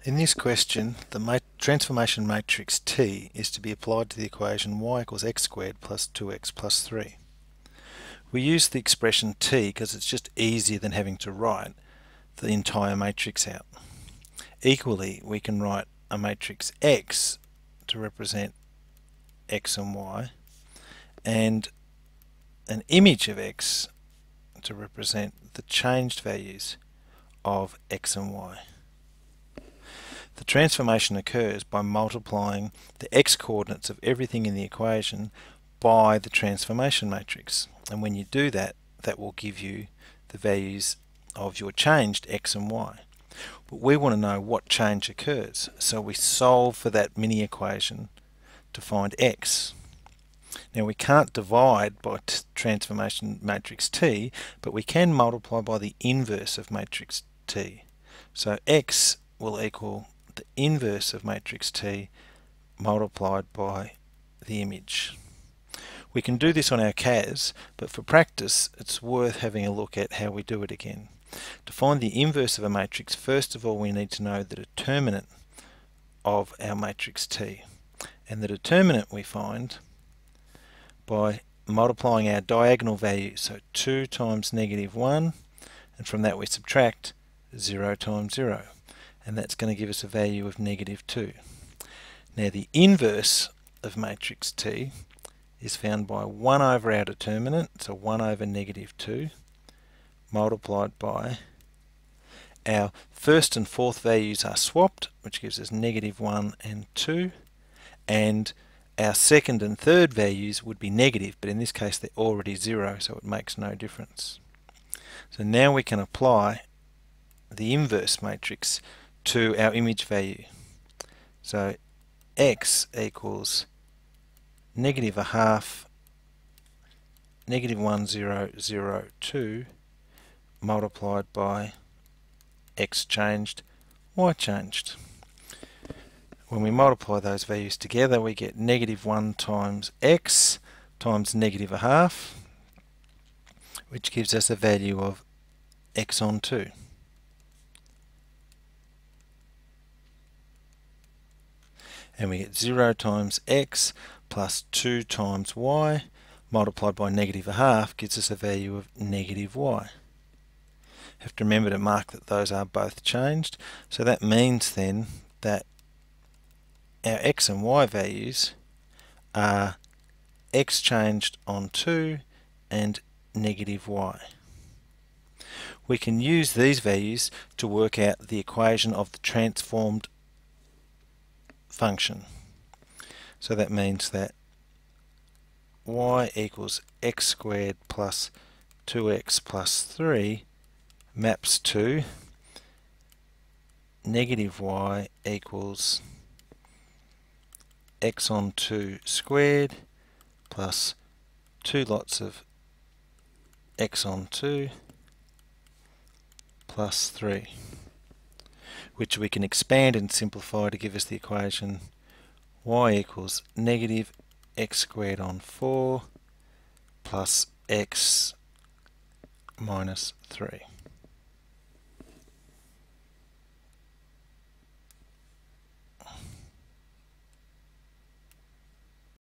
In this question, the transformation matrix T is to be applied to the equation y equals x squared plus 2x plus 3. We use the expression T because it's just easier than having to write the entire matrix out. Equally, we can write a matrix X to represent X and Y, and an image of X to represent the changed values of X and Y. The transformation occurs by multiplying the x coordinates of everything in the equation by the transformation matrix, and when you do that, that will give you the values of your changed x and y. But we want to know what change occurs, so we solve for that mini equation to find x. Now we can't divide by transformation matrix T, but we can multiply by the inverse of matrix T. So x will equal the inverse of matrix T multiplied by the image. We can do this on our CAS, but for practice it's worth having a look at how we do it again. To find the inverse of a matrix, first of all we need to know the determinant of our matrix T. And the determinant we find by multiplying our diagonal value, so 2 times -1, and from that we subtract 0 times 0. And that's going to give us a value of -2. Now the inverse of matrix T is found by 1 over our determinant, so 1 over -2, multiplied by our first and fourth values are swapped, which gives us -1 and 2, and our second and third values would be negative, but in this case they're already 0, so it makes no difference. So now we can apply the inverse matrix to our image value. So x equals -1/2 -1002 multiplied by x changed, y changed. When we multiply those values together, we get -1 times x times -1/2, which gives us a value of x on 2. And we get 0 times x plus 2 times y multiplied by -1/2 gives us a value of -y. Have to remember to mark that those are both changed, so that means then that our x and y values are x changed on 2 and -y. We can use these values to work out the equation of the transformed function. So that means that y equals x squared plus 2x plus 3 maps to -y equals x on 2 squared plus 2 lots of x on 2 plus 3, which we can expand and simplify to give us the equation y equals -x squared on 4 plus x minus 3.